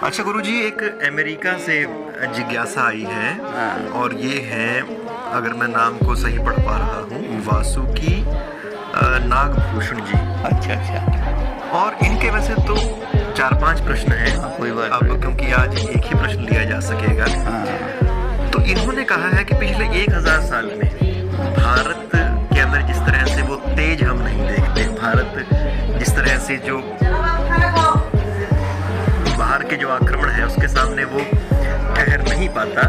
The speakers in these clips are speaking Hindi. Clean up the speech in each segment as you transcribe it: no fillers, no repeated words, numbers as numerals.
अच्छा गुरुजी, एक अमेरिका से जिज्ञासा आई है। हाँ। और ये है, अगर मैं नाम को सही पढ़ पा रहा हूँ, वासुकी नागभूषण जी। अच्छा अच्छा। और इनके वैसे तो 4-5 प्रश्न हैं। कोई बात अब नहीं। क्योंकि आज एक ही प्रश्न लिया जा सकेगा। हाँ। तो इन्होंने कहा है कि पिछले 1000 साल में भारत के अंदर जिस तरह से वो तेज हम नहीं देखते, भारत जिस तरह से जो बाहर के जो आक्रमण है उसके सामने वो ठहर नहीं पाता,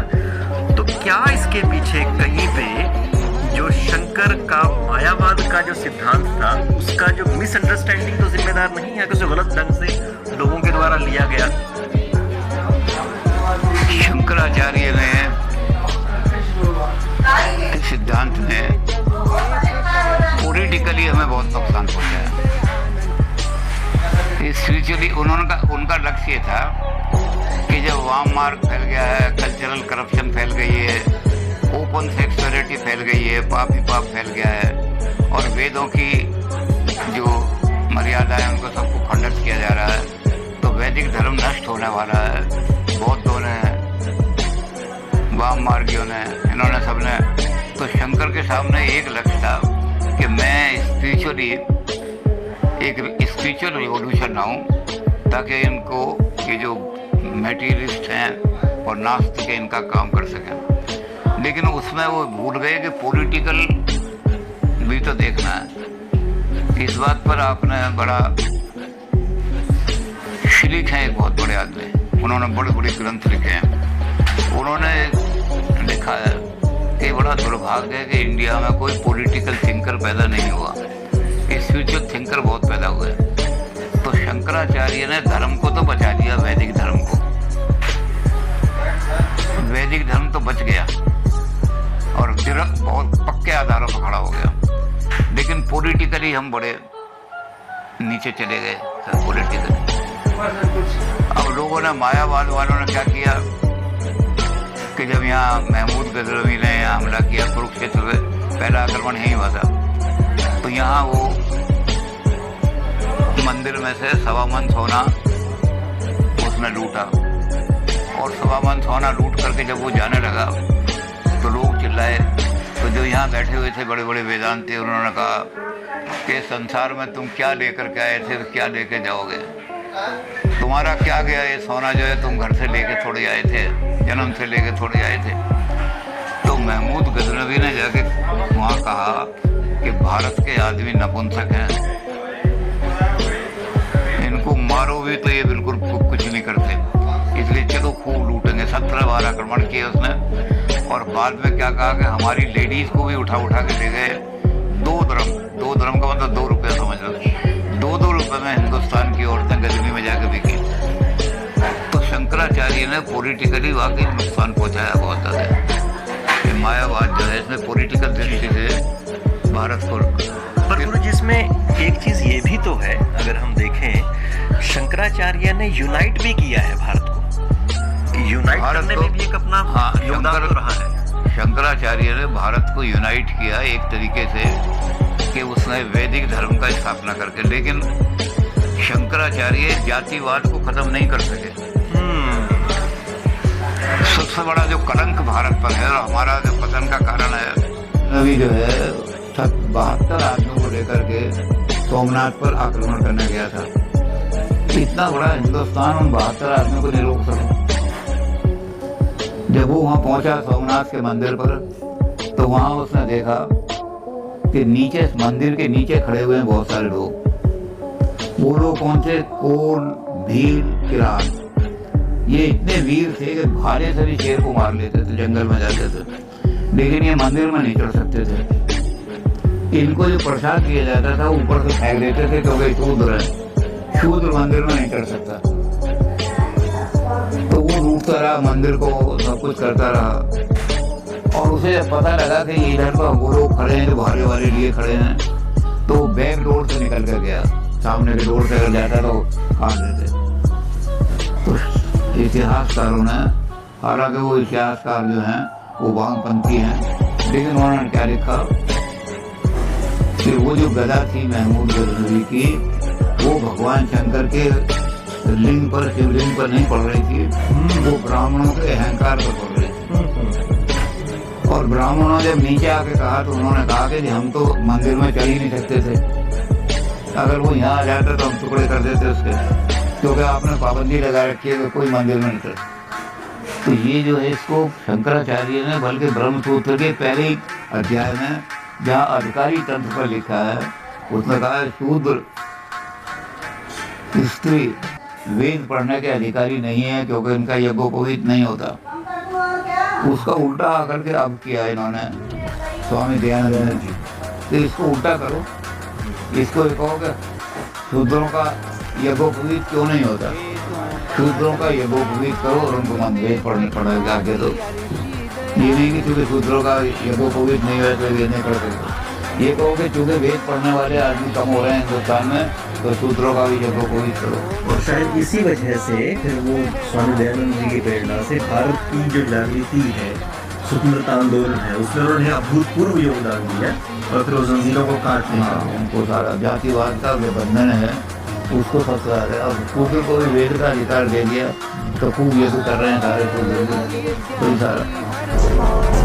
तो क्या इसके पीछे कहीं पे जो शंकर का मायावाद का जो सिद्धांत था उसका जो मिसअंडरस्टैंडिंग तो जिम्मेदार नहीं है कि उसे गलत ढंग से लोगों के द्वारा लिया गया? शंकराचार्य ने इस सिद्धांत में पॉलिटिकली हमें बहुत नुकसान पहुंचाया। स्पिरिचुअली उनका लक्ष्य था कि जब वाम मार्ग फैल गया है, कल्चरल करप्शन फैल गई है, ओपन सेक्सुअलिटी फैल गई है, पाप ही पाप फैल गया है और वेदों की जो मर्यादा है उनको सबको खंडित किया जा रहा है, तो वैदिक धर्म नष्ट होने वाला है। बौद्धों ने, वाम मार्गियों ने, इन्होंने सबने, तो शंकर के सामने एक लक्ष्य था कि मैं स्पिरिचुअली एक स्पिरिचुअल रिवॉल्यूशन लाऊं ताकि इनको ये जो मटेरियलिस्ट हैं और नास्तिक हैं इनका काम कर सकें। लेकिन उसमें वो भूल गए कि पॉलिटिकल भी तो देखना है। इस बात पर आपने बड़ा श्रीक हैं, एक बहुत बड़े आदमी, उन्होंने बड़े बड़े ग्रंथ लिखे हैं। उन्होंने लिखा है कि बड़ा दुर्भाग्य है कि इंडिया में कोई पॉलिटिकल थिंकर पैदा नहीं हुआ, स्पिरिचुअल थिंकर बहुत पैदा हुए। तो शंकराचार्य ने धर्म को तो बचा लिया, वैदिक धर्म को, वैदिक धर्म तो बच गया और बहुत पक्के आधारों पर खड़ा हो गया। लेकिन पॉलिटिकली हम बड़े नीचे चले गए पॉलिटिकली। अब लोगों ने, मायावाद वालों ने क्या किया कि जब यहाँ महमूद गजनवी ने हमला किया कुरुक्षेत्र में, पहला आक्रमण यही हुआ था, तो यहाँ वो मंदिर में से 1.25 मन सोना उसने लूटा और 1.25 मन सोना लूट करके जब वो जाने लगा तो लोग चिल्लाए। तो जो यहाँ बैठे हुए थे बड़े बड़े वेदांती, उन्होंने कहा कि संसार में तुम क्या लेकर के आए थे, तो क्या लेके जाओगे, तुम्हारा क्या गया, ये सोना जो है तुम घर से लेके थोड़े आए थे, जन्म से लेके थोड़े आए थे। तो महमूद गजनवी ने जाके वहाँ कहा कि भारत के आदमी नपुंसक हैं, इनको मारो भी तो ये बिल्कुल कुछ नहीं करते, इसलिए चलो खूब लूटेंगे। 17 बार आक्रमण किए उसने और बाद में क्या कहा कि हमारी लेडीज को भी उठा के ले गए। 2 दरम का मतलब 2 रुपये समझ लो, 2 रुपये में हिंदुस्तान की औरतें गजनी में जाकर बिकी। तो शंकराचार्य ने पॉलिटिकली वाकई नुकसान पहुंचाया बहुत ज़्यादा। मायावाद जो है इसमें पॉलिटिकल दृष्टि से भारत को। पर गुरु जी, इसमें एक चीज ये भी तो है, अगर हम देखें शंकराचार्य ने यूनाइट भी किया है भारत को, यूनाइट करने में भी एक अपना योगदान तो रहा है। शंकराचार्य ने भारत को यूनाइट किया एक तरीके से कि उसने वैदिक धर्म का स्थापना करके, लेकिन शंकराचार्य जातिवाद को खत्म नहीं कर सके। सबसे बड़ा जो कलंक भारत पर है और हमारा जो पतन का कारण है, अभी जो है 72 आदमियों को लेकर के सोमनाथ पर आक्रमण करने गया था। इतना बड़ा हिंदुस्तान उन 72 आदमियों को नहीं रोक सका। जब वो वहां पहुंचा सोमनाथ के मंदिर पर, तो वहां उसने देखा कि नीचे, मंदिर के नीचे खड़े हुए हैं बहुत सारे लोग। वो लोग कौन से? कोल, भील, किरान। ये इतने वीर थे कि भाले से भी शेर को मार लेते थे, जंगल में जाते थे, लेकिन ये मंदिर में नहीं चढ़ सकते थे। इनको जो प्रसाद दिया जाता था ऊपर से फेंक देते थे क्योंकि शूद्र है, शूद्र मंदिर में नहीं चढ़ सकता। तो वो लूटता रहा मंदिर को, सब कुछ करता रहा और उसे पता लगा कि इधर तो वो लोग खड़े हैं जो भाले वाले लिए खड़े हैं, तो बैक डोर से निकल कर गया, सामने के डोर से अगर जाता तो काट देते। तो इतिहासकारों ने, हालांकि वो इतिहासकार जो हैं वो वामपंथी हैं, लेकिन उन्होंने क्या लिखा कि वो जो गदा थी महमूद गजनवी की, वो भगवान शंकर के लिंग पर, शिवलिंग पर नहीं पड़ रही थी, वो ब्राह्मणों के अहंकार पर पड़ रही थी। और ब्राह्मणों जब नीचे आके कहा तो उन्होंने कहा कि हम तो मंदिर में चल ही नहीं सकते थे, अगर वो यहाँ आ जाता तो हम टुकड़े कर देते उसके, क्योंकि आपने पाबंदी लगा रखी है कि कोई मंदिर में नहीं कर। तो ये जो है इसको शंकराचार्य ने बल्कि ब्रह्मसूत्र के पहले ही अध्याय में जहाँ अधिकारी तंत्र पर लिखा है उसमें कहा है शूद्र स्त्री वेद पढ़ने के अधिकारी नहीं है क्योंकि इनका यज्ञोपवीत नहीं होता। उसका उल्टा आकर के अब किया इन्होंने स्वामी दयानंद जी। तो इसको उल्टा करो, इसको ये कहो कि शूद्रों का यज्ञोपवीत क्यों नहीं होता, शूद्रों का यज्ञोपवीत करो और उनको मन वेद पढ़ने पड़ेगा आगे। तो ये नहीं कि चूँकि शूद्रों का यज्ञोपवीत नहीं है तो ये नहीं पढ़ सकते। ये कहो कि चूँकि वेद पढ़ने वाले आदमी कम हो रहे हैं हिंदुस्तान में तो शूद्रों का भी यज्ञोपवीत करो। और शायद इसी वजह से फिर वो स्वामी दयानंद जी की प्रेरणा से भारत की जो जागृति है, स्वतंत्रता आंदोलन है, उसमें उन्होंने अभूतपूर्व योगदान दिया और फिर उस जंजीरों को काटने का उनको सारा जातिवाद का जो बंधन है उसको फंसा है। अब शूद्र को भी वेद का अधिकार दे दिया तो खूब ये तो कर रहे हैं सारे शूद्र, कोई सारा